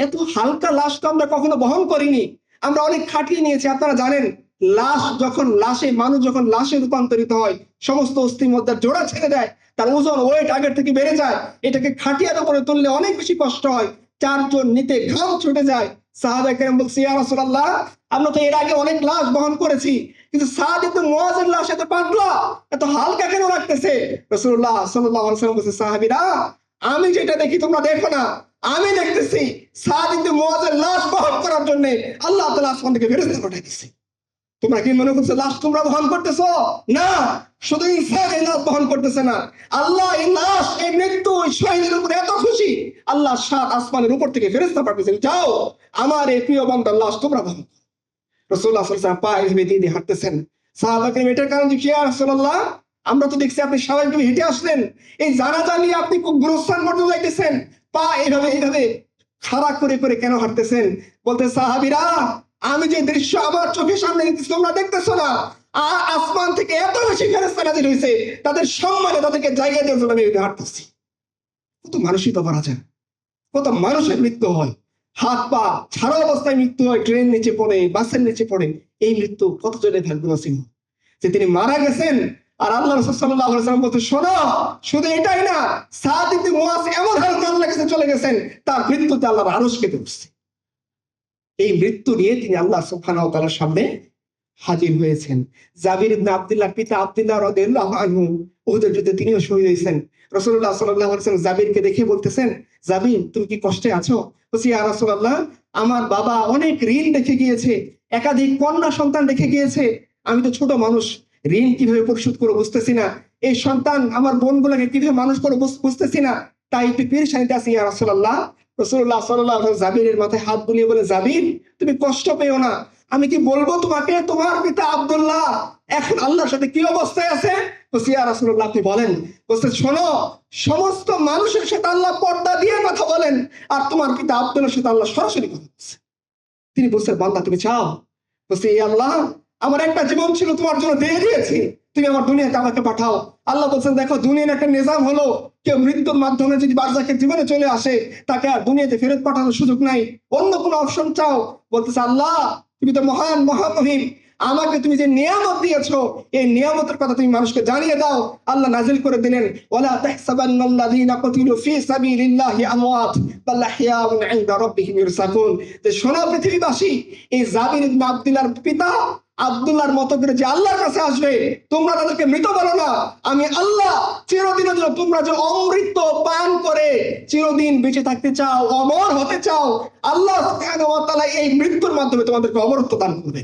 এত হালকা লাশ তো আমরা কখনো বহন করিনি, আমরা অনেক খাটিয়ে নিয়েছি। আপনারা জানেন, মানুষ যখন লাশে রূপান্তরিত হয়, সমস্ত অস্থি মজ্জার জোড়া ছেড়ে দেয়, তার ওজন ওয়েট আগের থেকে বেড়ে যায়, এটাকে খাটিয়ার উপরে তুললে অনেক বেশি কষ্ট হয়, 4 জন নিতে ঘাম ছুটে যায়। সাহাবায়ে কেরাম বলছে, ইয়া রাসূলুল্লাহ, আমরা তো এর আগে অনেক লাশ বহন করেছি, কিন্তু সাদ ইবনে মুআযের লাশ এত পাতলা, এত হালকা কেন লাগতেছে? রাসূলুল্লাহ সাল্লাল্লাহু আলাইহি ওয়াসাল্লাম বলছে, সাহাবীরা, আমি যেটা দেখি তোমরা দেখো না, আমি দেখতেছি সাদ ইবনে মুআযের লাশ বহন করার জন্য আল্লাহ তাআলা আসমান থেকে ফেরেশতা পাঠাইছে। তোমরা কি মনে করছো লাশ তোমরা বহন করতেছো? না, শুধু ইনসান এই লাশ বহন করতেছে না, আল্লাহ এই লাশ, এই মৃত্যু, এই শহীদের উপরে এত খুশি, আল্লাহ 7 আসমানের উপর থেকে ফেরেশতা পাঠিয়েছেন, যাও আমার এই প্রিয় বান্দার লাশ তোমরা বহন করো। রাসূলুল্লাহ সাল্লাল্লাহু আলাইহি ওয়াসাল্লাম পা এভাবে দিয়ে হাঁটতেছেন। সাহাবাকে এটার কারণ কি, ইয়া রাসূলুল্লাহ, আমরা তো দেখছি আপনি স্বাভাবিকভাবে হেঁটে আসলেন, এই জানাজা নিয়ে আপনি খুব গুরুস্থান পর্যন্ত যাইতেছেন, পা এইভাবে খাড়া করে করে কেন হাঁটতেছেন? বলতে, সাহাবীরা, আমি যে দৃশ্য আমার চোখের সামনে দেখতেছি তোমরা দেখতেছো না, আসমান থেকে এত বেশি ফেরেশতা নাযিল হয়েছে, তাদের সম্মানে তাদেরকে জায়গা দেওয়ার জন্য আমি হাঁটতেছি। কত মানুষই তো মারা যায়, কত মানুষের মৃত্যু হয়, হাত পা ছাড়া অবস্থায় মৃত্যু হয়, ট্রেন নিচে পড়ে, বাসের নিচে পড়ে। এই মৃত্যু কত জনের ভাগ্য নসিব যে তিনি মারা গেছেন। আর আল্লাহ রাসূল সাল্লাল্লাহু আলাইহি ওয়াসাল্লাম বলতে, শোনো, শুধু এটাই না, সাদ ইবনে মুআয এমন হালকা আল্লাহর কাছে চলে গেছেন, তার মৃত্যুতে আল্লাহর আরশ কেঁপে উঠছে। এই মৃত্যু নিয়ে তিনি আল্লাহ সুবহানাহু ওয়া তাআলার সামনে হাজির হয়েছেন। জাবির ইবনে আব্দুল্লাহর পিতা আব্দুল্লাহ রাদিয়াল্লাহু আনহু উহুদের যুদ্ধে তিনিও শহীদ হয়েছেন। রাসূলুল্লাহ সাল্লাল্লাহু আলাইহি ওয়াসাল্লাম জাবিরকে দেখে বলতেছেন, জাবির, তুমি কি কষ্টে আছো? বলছি, ইয়া রাসূলুল্লাহ, আমার বাবা অনেক ঋণ রেখে গিয়েছে, একাধিক কন্যা সন্তান রেখে গিয়েছে, আমি তো ছোট মানুষ, ঋণ কিভাবে পরিশোধ করবো বুঝতেছি না, এই সন্তান আমার বোনগুলোকে কিভাবে মানুষ করবো বুঝতেছি না, তাই একটু পেরেশানিতে আছি ইয়া রাসূলুল্লাহ। রাসূলুল্লাহ সাল্লাল্লাহু আলাইহি ওয়াসাল্লাম জাবিরের মাথায় হাত বুলিয়ে বলে, জাবির, তুমি কষ্ট পেও না, আমি কি বলবো তোমাকে, তোমার পিতা আব্দুল্লাহ এখন আল্লাহর সাথে কি অবস্থায় আছে? বলছি, ইয়া রাসূলুল্লাহ, আপনি বলেন। বলছে, শোনো, সমস্ত মানুষের সাথে আল্লাহ পর্দা দিয়ে কথা বলেন, আর তোমার পিতা আব্দুল্লাহর সাথে আল্লাহ সরাসরি কথা বলছে। তিনি বলছেন, বান্দা তুমি চাও? বলছে, এই আল্লাহ, আমার একটা জীবন ছিল তোমার জন্য দিয়ে দিয়েছি, তুমি আমার দুনিয়াতে আমাকে পাঠাও। আল্লাহ বলছেন, দেখো, দুনিয়ার একটা নিজাম হলো, কেউ মৃত্যুর মাধ্যমে যদি বারজাখের জীবনে চলে আসে, তাকে আর দুনিয়াতে ফেরত পাঠানোর সুযোগ নাই, অন্য কোনো অপশন চাও? বলতেছে, আল্লাহ, তুমি তো মহান মহামহিম, আমাকে তুমি যে নিয়ামত দিয়েছো, এই নিয়ামতের কথা তুমি মানুষকে জানিয়ে দাও। আল্লাহ নাজিল করে দিলেন, ওয়ালা তাহসাবান্নাল্লাযীনা কুতিলু ফী সাবিলিল্লাহি আমওয়াত বাল আহইয়াউন ইনদা রাব্বিহিম ইরসাকুন। যে শোনো পৃথিবীবাসী, এই জাবির ইবনে আব্দুল্লাহর পিতা আব্দুল্লাহর মতো করে যে আল্লাহর কাছে আসবে, তোমরা তাদেরকে মৃত বলো না, আমি আল্লাহ চিরদিনের জন্য, তোমরা যে অমৃত পান করে চিরদিন বেঁচে থাকতে চাও, অমর হতে চাও, আল্লাহ সুবহানাহু ওয়া তাআলা এই মৃত্যুর মাধ্যমে তোমাদেরকে অমরত্ব দান করবে,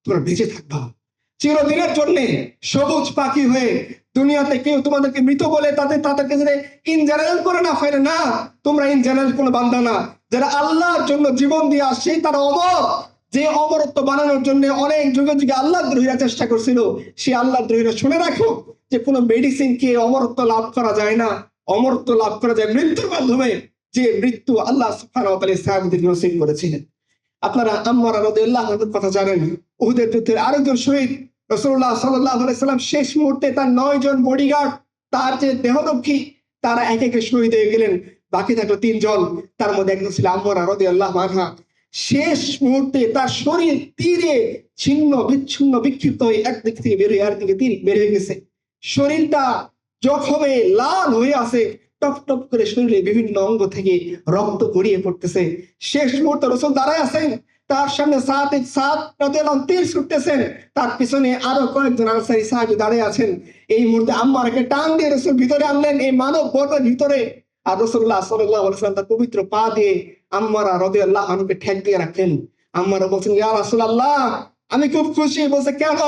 তোমরা বেঁচে থাকবা চিরদিনের জন্য সবুজ পাখি হয়ে। দুনিয়াতে কেউ তোমাদেরকে মৃত বলে তাদেরকে যদি ইন জেনারেল করে না ফেলে, না, তোমরা ইন জেনারেল কোনো বান্দা না, যারা আল্লাহর জন্য জীবন দিয়ে আসছে তারা অমর। যে অমরত্ব বানানোর জন্য অনেক যুগে যুগে আল্লাহর দ্রোহীরা চেষ্টা করছিল, সে আল্লাহর দ্রোহীরা শুনে রাখো যে কোনো মেডিসিন খেয়ে অমরত্ব লাভ করা যায় না, অমরত্ব লাভ করা যায় মৃত্যুর মাধ্যমে, যে মৃত্যু আল্লাহ সুবহানাহু ওয়া তাআলা সাহাবীদেরকে নসিব করেছিলেন। আপনারা আম্মারা রাদিয়াল্লাহু আনহার কথা জানেন, উহুদের যুদ্ধের আরেকজন শহীদ। রাসূলুল্লাহ সাল্লাল্লাহু আলাইহি ওয়াসাল্লাম শেষ মুহূর্তে তার 9 জন বডিগার্ড, তার যে দেহরক্ষী, তারা এক একে শহীদ হয়ে গেলেন, বাকি থাকলো 3 জন, তার মধ্যে একজন ছিল আম্মারা রাদিয়াল্লাহু আনহা। শেষ মুহূর্তে তার শরীর তীরে ছিন্ন বিচ্ছিন্ন বিক্ষিপ্ত হয়ে একদিক থেকে বের হয়ে আরেকদিকে তীর বের হয়ে গেছে, শরীরটা জখমে লাল হয়ে আছে, টপ টপ করে শরীরে বিভিন্ন অঙ্গ থেকে রক্ত গড়িয়ে পড়তেছে। শেষ মুহূর্তে রাসূল দাঁড়ায় আছেন, তার সামনে সাদ রাদিয়াল্লাহু আনহু তীর ছুটতেছেন, তার পিছনে আরো কয়েকজন আনসারী সাহাবী দাঁড়িয়ে আছেন। এই মুহূর্তে আম্মারকে টান দিয়ে রাসূল ভিতরে আনলেন, এই মানব বর্গের ভিতরে, আর রাসূলুল্লাহ সাল্লাল্লাহু আলাইহি ওয়াসাল্লাম তার পবিত্র পা দিয়ে আম্মারা রাদিয়াল্লাহু আনহুকে ঠেক দিয়ে রাখলেন। আম্মারা বলছেন, ইয়া রাসূলুল্লাহ, আমি খুব খুশি। বলছে, কেন?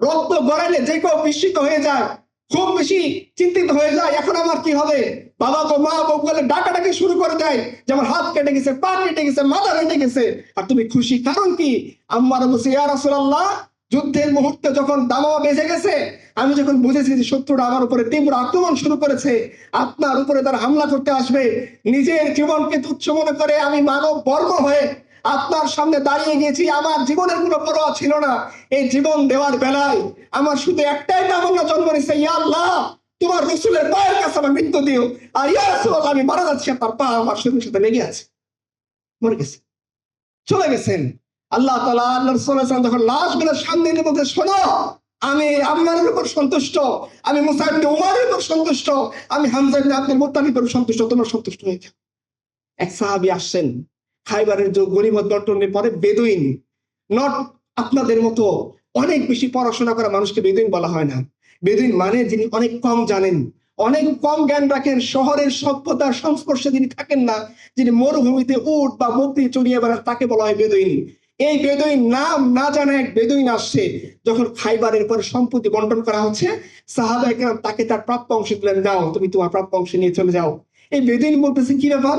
রক্ত গড়াইলে যে কেউ বিস্মিত হয়ে যায়, খুব বেশি চিন্তিত হয়ে যায়, এখন আমার কি হবে? বাবা তো মা বলে ডাকাডাকি শুরু করে দেয় যে আমার হাত কেটে গেছে, পা কেটে গেছে, মাথা কেটে গেছে, আর তুমি খুশি, কারণ কি? আম্মারা বলছে, ইয়া রাসূলুল্লাহ, যুদ্ধের মুহূর্তে যখন দামামা বেজে গেছে, আমি যখন বুঝেছি যে শত্রুরা আমার উপরে তীব্র আক্রমণ শুরু করেছে, আপনার উপরে তারা হামলা করতে আসবে, নিজের জীবনকে তুচ্ছ মনে করে আমি মানব বর্ম হয়ে আপনার সামনে দাঁড়িয়ে গেছি, আমার জীবনের কোনো পরোয়া ছিল না। এই জীবন দেওয়ার বেলায় আমার শুধু একটাই তামান্না জন্ম নিছে, ইয়া আল্লাহ তোমার রসুলের পায়ের কাছে আমার মৃত্যু দিও। আর ইয়া রাসূলুল্লাহ আমি মারা যাচ্ছি, আপনার পা আমার শরীরের সাথে লেগে আছে। মরে গেছে, চলে গেছেন। আল্লাহ তাআলা আল্লাহর রাসূল সাল্লাল্লাহু আলাইহি ওয়াসাল্লাম যখন লাশগুলো সামনে এনে বলতে, শোনো আমি আম্মারের উপর সন্তুষ্ট, আমি মুসআব ইবনে উমারের উপর সন্তুষ্ট, আমি হামজা ইবনে আব্দুল মুত্তালিবের উপর সন্তুষ্ট, তোমরা সন্তুষ্ট হয়ে যাও। এক সাহাবী আসছেন খাইবারের যে গনিমত বন্টনের পরে, বেদুইন, নট আপনাদের মতো অনেক বেশি পড়াশোনা করা মানুষকে বেদুইন বলা হয় না। বেদুইন মানে যিনি অনেক কম জানেন, অনেক কম জ্ঞান রাখেন, শহরের সভ্যতার সংস্পর্শে যিনি থাকেন না, যিনি মরুভূমিতে উট বা বকরি চড়িয়ে বেড়ান, তাকে বলা হয় বেদুইন। এই বেদুইন নাম না জানা এক বেদুইন আসছে, যখন খাইবারের পরে সম্পত্তি বন্টন করা হচ্ছে, সাহাবায়ে কেরাম তাকে তার প্রাপ্য অংশ দিলেন, যাও তুমি তোমার প্রাপ্য অংশ নিয়ে চলে যাও। এই বেদুইন বলতেছে, কি ব্যাপার,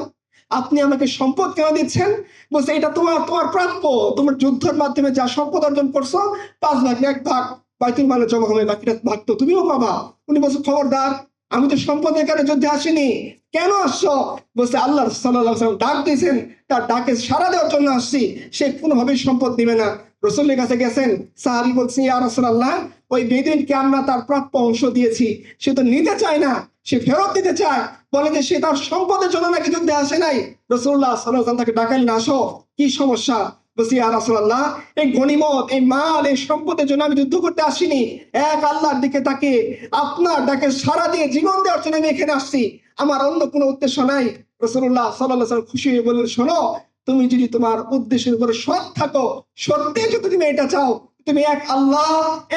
আপনি আমাকে সম্পদ কেন দিচ্ছেন? বলছে, এটা তোমার তোমার প্রাপ্য, তোমার যুদ্ধের মাধ্যমে যা সম্পদ অর্জন করছো 5 ভাগ 1 ভাগ বাইতুল মালে জমা হবে, বাকিটা ভাগ তো তুমিও পাবা। উনি বলছে, খবরদার, আমি তো সম্পদের কারণে যুদ্ধে আসিনি, কেন আসছো? বলছে, আল্লাহ সাল্লাল্লাহু আলাইহি ওয়াসাল্লাম ডাক দিয়েছেন, তার ডাকে সাড়া দেওয়ার জন্য আসছি, সে কোনোভাবেই সম্পদ দিবে না। রসুলের কাছে গেছেন, সাহাবী বলছে, ইয়া রাসূলুল্লাহ ওই বেদুইনকে আমরা তার প্রাপ্য অংশ দিয়েছি, সে তো নিতে চায় না, সে ফেরত দিতে চায়, বলে যে সে তার সম্পদের জন্য নাকি যুদ্ধে আসে নাই। রাসূলুল্লাহ সাল্লাল্লাহু আলাইহি ওয়াসাল্লাম তাকে ডাকালেন, আসো, কি সমস্যা? বলছি, ইয়া রাসূলুল্লাহ এই গনিমত, এই মাল, এই সম্পদের জন্য আমি যুদ্ধ করতে আসিনি, এক আল্লাহর দিকে তাকিয়ে আপনার ডাকে সাড়া দিয়ে জীবন দেওয়ার জন্য আমি এখানে আসছি, আমার অন্য কোনো উদ্দেশ্য নাই। রাসূলুল্লাহ সাল্লাল্লাহু আলাইহি ওয়াসাল্লাম খুশি হয়ে বললেন, শোনো, তুমি যদি তোমার উদ্দেশ্যের উপরে সৎ থাকো, সত্যি যদি তুমি এটা চাও, তুমি এক আল্লাহ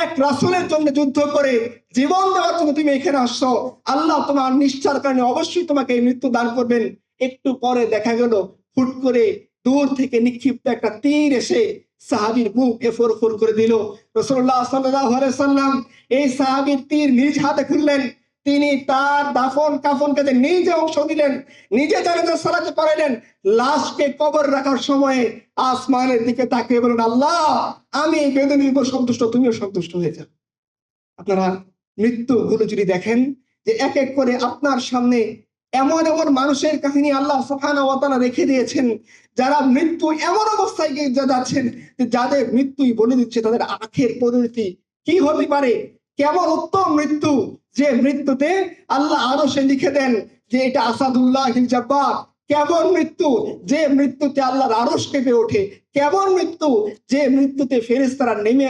এক রাসূলের জন্য যুদ্ধ করে জীবন দেওয়ার জন্য তুমি এখানে আসছো, আল্লাহ তোমার নিষ্ঠার কারণে অবশ্যই তোমাকে এই মৃত্যু দান করবেন। একটু পরে দেখা গেল হুট করে দূর থেকে নিক্ষিপ্ত একটা তীর এসে সাহাবীর বুক এফোর করে দিল। রাসূলুল্লাহ সাল্লাল্লাহু আলাইহি সাল্লাম এই সাহাবীর তীর নিজ হাতে খুললেন, তিনি তার দাফন কাফন কাজে নিজে অংশ দিলেন, নিজে জানাজা সালাতে পড়ালেন। লাশকে কবর রাখার সময়ে আসমানের দিকে তাকিয়ে বলেন, আল্লাহ আমি বেদুইনের উপর সন্তুষ্ট, তুমিও সন্তুষ্ট হয়ে যাও। আপনারা মৃত্যুগুলো যদি দেখেন, যে এক এক করে আপনার সামনে এমন এমন মানুষের কাহিনী আল্লাহ সুবহানাহু ওয়া তাআলা রেখে দিয়েছেন, যারা মৃত্যু এমন অবস্থায় গিয়ে যাচ্ছেন যে যাদের মৃত্যুই বলে দিচ্ছে তাদের আখের পরিণতি কি হতে পারে, কেমন উত্তম মৃত্যু, যে মৃত্যুতে আল্লাহ আরশে লিখে দেন যে এটা আসাদুল্লাহিল জাব্বার। কেমন মৃত্যু, যে মৃত্যুতে আল্লাহর আরশ কেঁপে ওঠে। কেমন মৃত্যু, যে মৃত্যুতে ফেরেশতারা নেমে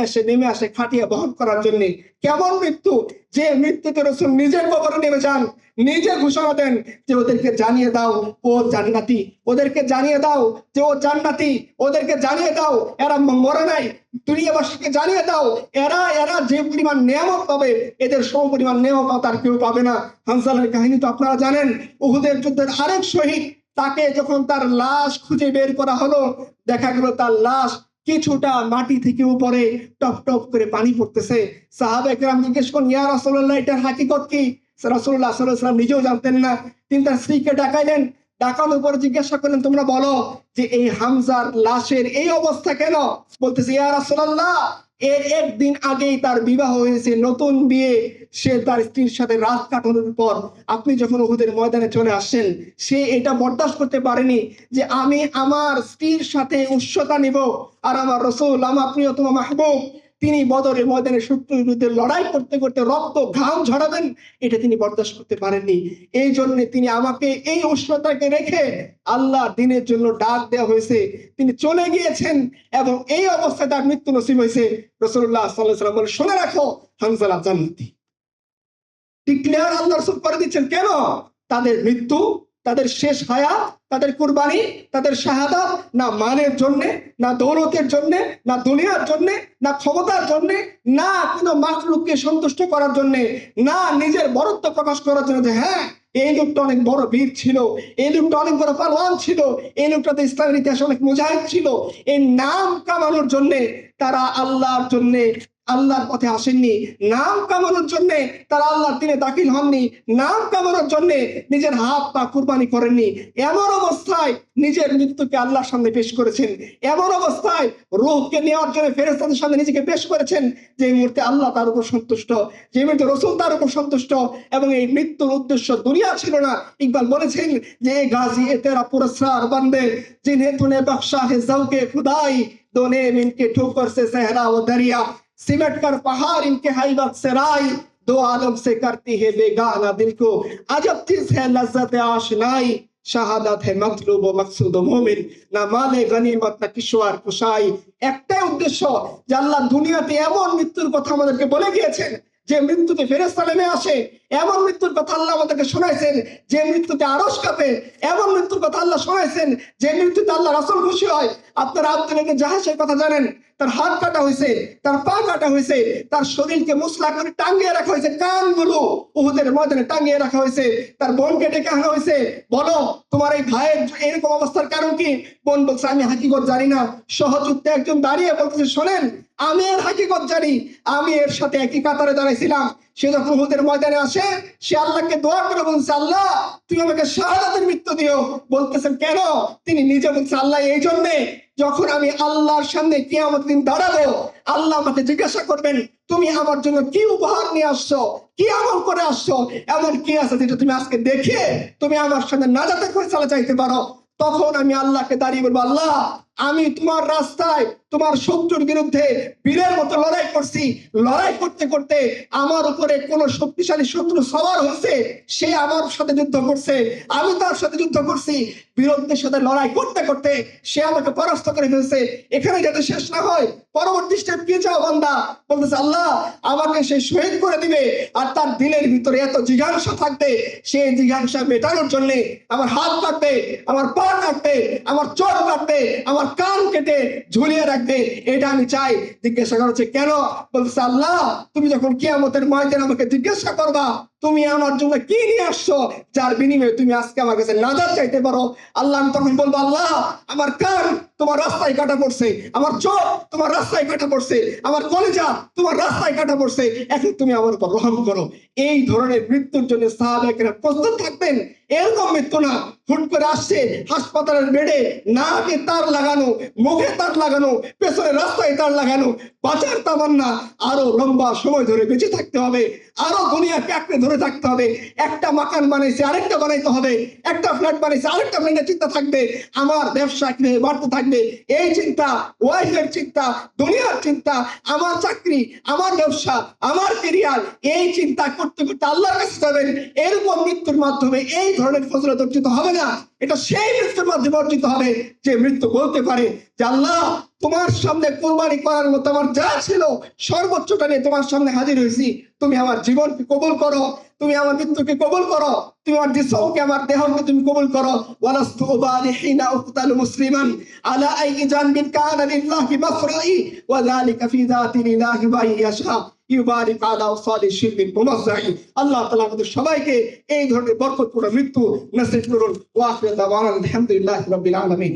আসে খাটিয়া বহন করার জন্য। কেমন মৃত্যু, যে মৃত্যুতে রাসূল নিজের কবরে নেমে যান, নিজে ঘোষণা দেন যে ওদেরকে জানিয়ে দাও ও জান্নাতি, ওদেরকে জানিয়ে দাও যে ও জান্নাতি, ওদেরকে জানিয়ে দাও এরা মরে নাই, দুনিয়াবাসীকে জানিয়ে দাও এরা এরা যে পরিমাণ নিয়ামত পাবে এদের সম পরিমাণ নিয়ামত আর কেউ পাবে না। হানজালার কাহিনী তো আপনারা জানেন, উহুদের যুদ্ধের আরেক শহীদ, তাকে যখন তার লাশ খুঁজে বের করা হলো, দেখা গেল তার লাশ কিছুটা মাটি থেকে উপরে টপ টপ করে পানি পড়তেছে। সাহাবায়ে কেরাম জিজ্ঞেস করেন, ইয়া রাসূলুল্লাহ এটার হাকিকত কি? রাসূলুল্লাহ সাল্লাল্লাহু আলাইহি ওয়াসাল্লাম নিজেও জানতেন না। তিনি তার স্ত্রীকে ডাকাইলেন, ডাকানোর পর জিজ্ঞাসা করলেন, তোমরা বলো যে এই হামজার লাশের এই অবস্থা কেন? বলতেছে, ইয়া রাসূলুল্লাহ এর একদিন আগেই তার বিবাহ হয়েছে, নতুন বিয়ে, সে তার স্ত্রীর সাথে রাত কাটানোর পর আপনি যখন উহুদের ময়দানে চলে আসছেন, সে এটা বরদাস্ত করতে পারেনি যে আমি আমার স্ত্রীর সাথে উষ্ণতা নিব, আর আমার রাসূল, আমার প্রিয়তম মাহবুব, তিনি বদরের ময়দানে শত্রুর বিরুদ্ধে লড়াই করতে করতে রক্ত ঘাম ঝরাবেন, এটা তিনি বরদাস্ত করতে পারেননি। এই জন্য তিনি আমাকে এই উষ্ণতাকে রেখে আল্লাহ দিনের জন্য ডাক দেওয়া হয়েছে, তিনি চলে গিয়েছেন এবং এই অবস্থায় তার মৃত্যু নসিব হয়েছে। রাসূলুল্লাহ সাল্লাল্লাহু আলাইহি ওয়াসাল্লাম বলে, শুনে রাখো হানজালা জান্নাতি। ডিক্লেয়ার আল্লাহ রাসূল করে দিচ্ছেন। কেন? তাদের মৃত্যু, তাদের শেষ হায়াত, তাদের কুরবানি, তাদের শাহাদাত না মানের জন্য, না দৌলতের জন্য, না দুনিয়ার জন্য, না ক্ষমতার জন্য, না কোনো মাখলুককে সন্তুষ্ট করার জন্য, না নিজের বড়ত্ব প্রকাশ করার জন্য যে হ্যাঁ এই লোকটা অনেক বড় বীর ছিল, এই লোকটা অনেক বড় পালোয়ান ছিল, এই লোকটাতে ইসলামের ইতিহাসে অনেক মুজাহিদ ছিল, এই নাম কামানোর জন্য তারা আল্লাহর জন্য আল্লাহর পথে আসেননি, নাম কামানোর জন্য তারা আল্লাহর দিনে দাখিল হননি, নাম কামানোর জন্য নিজের হাত পা কুরবানি করেননি। এমন অবস্থায় নিজের মৃত্যুকে আল্লাহর সামনে পেশ করেছেন, এমন অবস্থায় রূহকে নেওয়ার জন্য ফেরেশতাদের সামনে নিজেকে পেশ করেছেন, যে মুহূর্তে আল্লাহ তার উপর সন্তুষ্ট, যে মুহূর্তে রাসূল তার উপর সন্তুষ্ট, এবং এই মৃত্যুর উদ্দেশ্য দুনিয়া ছিল না। ইকবাল বলেছেন যে গাজী এ তেরা পুরস্কার বান্দে जिन्हें तूने बख्शा है ज़ौक़े खुदाई दोने इनके ठोकर से सहरा व दरिया सिमट कर पहाड़ इनके हैबत से राई दो आलम से करती है बेगाना दिल को अजब चीज है लज्जत आशनाई শাহাদাত হে মাতলুব ও মাকসুদ মুমিন না মালে গনিমত না কিশোর কুশাই। একটাই উদ্দেশ্য যে আল্লাহ দুনিয়াতে এমন মৃত্যুর কথা আমাদেরকে বলে গিয়েছেন যে মৃত্যুতে ফেরেশতা নেমে আসে, এমন মৃত্যুর কথা আল্লাহ আমাদেরকে শোনাইছেন যে মৃত্যুতে আরশ কাঁপে, এমন মৃত্যুর কথা আল্লাহ শোনাইছেন যে মৃত্যুতে আল্লাহ রাসূল খুশি হয়। আপনারা আব্দুল ইবনে জাহাশের কথা জানেন, তার হাত কাটা হয়েছে, তার পা কাটা হয়েছে, তার শরীরকে মুসলা করে টাঙ্গিয়ে রাখা হয়েছে, কানগুলো উহুদের ময়দানে টাঙ্গিয়ে রাখা হয়েছে, তার বোনকে ডেকে আনা হয়েছে, বলো তোমার এই ভাইয়ের এরকম অবস্থার কারণ কি? বোন বলছে আমি হাকিকত জানি না। সহযুদ্ধে একজন দাঁড়িয়ে বলতেছে শোনেন, আমি এর হাকিকত জানি, আমি এর সাথে একই কাতারে দাঁড়াইছিলাম। সে যখন উহুদের ময়দানে আসে, সে আল্লাহকে দোয়া করে বলছে আল্লাহ তুমি আমাকে শাহাদাতের মৃত্যু দিও। বলতেছেন কেন? তিনি নিজে বলছে আল্লাহ এই জন্যে যখন আমি আল্লাহর সামনে কিয়ামতের দিন দাঁড়াবো, আল্লাহ আমাকে জিজ্ঞাসা করবেন তুমি আমার জন্য কি উপহার নিয়ে আসছো, কি আমল করে আসছো, এমন কি আছে যেটা তুমি আজকে দেখে তুমি আমার সামনে নাজাতের ফয়সালা চাইতে পারো। তখন আমি আল্লাহকে দাঁড়িয়ে বলবো আল্লাহ আমি তোমার রাস্তায় তোমার শত্রুর বিরুদ্ধে বীরের মতো লড়াই করছি, লড়াই করতে করতে আমার উপরে কোন শক্তিশালী শত্রু সওয়ার হয়েছে, সে আমার সাথে যুদ্ধ করছে, আমি তার সাথে যুদ্ধ করছি, বিরোধীদের সাথে লড়াই করতে করতে সে আমাকে পরাস্ত করে ফেলছে। এখানে যাতে শেষ না হয়, পরবর্তী স্টেপ কি চাও বান্দা? বলতেছে আল্লাহ আমাকে সে শহীদ করে দিবে, আর তার দিলের ভিতরে এত জিজ্ঞাসা থাকবে, সেই জিজ্ঞাসা মেটানোর জন্য আমার হাত কাটবে, আমার পা কাটবে, আমার চোখ কাটবে, আমার কান কেটে ঝুলিয়ে রাখবে, এটা আমি চাই। জিজ্ঞাসা করা হচ্ছে কেন? বলতেছে আল্লাহ তুমি যখন কিয়ামতের ময়দানে আমাকে জিজ্ঞাসা করবা তুমি আমার জন্য কি নিয়ে আসছো, যার বিনিময়ে তুমি আজকে আমার কাছে নাজাত চাইতে পারো। আল্লাহ আমি তখন বলবো আল্লাহ আমার কান তোমার রাস্তায় কাটা পড়ছে, আমার চোখ তোমার রাস্তায় কাটা পড়ছে, আমার কলিজা তোমার রাস্তায় কাটা পড়ছে, এখন তুমি আমার উপর রহম করো। এই ধরনের মৃত্যুর জন্য সাহাবায়ে প্রস্তুত থাকতেন। এরকম মৃত্যু না হুট করে আসছে হাসপাতালের বেডে, নাকে তার লাগানো, মুখে তার লাগানো, পেছনে রাস্তায় তার লাগানো, বাঁচার তামান্না, আরো লম্বা সময় ধরে বেঁচে থাকতে হবে, আরো দুনিয়াকে আঁকড়ে ধরে থাকতে হবে। একটা মাকান বানাইছে আরেকটা বানাইতে হবে, একটা ফ্ল্যাট বানাইছে আরেকটা ফ্ল্যাটের চিন্তা থাকবে, আমার ব্যবসা কিভাবে বাড়তে থাকবে এই চিন্তা, ওয়াইফের চিন্তা, দুনিয়ার চিন্তা, আমার চাকরি, আমার ব্যবসা, আমার ক্যারিয়ার, এই চিন্তা করতে করতে আল্লাহর কাছে যাবেন। এরকম মৃত্যুর মাধ্যমে এই ধরনের ফজিলত অর্জিত হবে না। এটা সেই মৃত্যুর মাধ্যমে অর্জিত হবে যে মৃত্যু বলতে পারে যে আল্লাহ তোমার সামনে কুরবানি করার মতো আমার যা ছিল সর্বোচ্চটা নিয়ে তোমার সামনে হাজির হয়েছি, তুমি আমার জীবনকে কবুল করো, তুমি আমার মৃত্যুকে কবুল করো, তুমি আমার জিসমকে আমার দেহকে তুমি কবুল করো। ওয়ালাস্তু উবালি হিনা উকতালু মুসলিমান আলা আই জানবিন কানা লিল্লাহি মাফরাই ওয়া যালিকা ফি যাতিল্লাহি ওয়া ইয়াশা ইউবারিক আলা সালি শিরবিন মুমাজ্জাই। আল্লাহ তাআলা আমাদের সবাইকে এই ধরনের বরকতপূর্ণ মৃত্যু নসিব করুন। ওয়া আখিরু দাওয়ানা আলহামদুলিল্লাহি রাব্বিল আলামিন।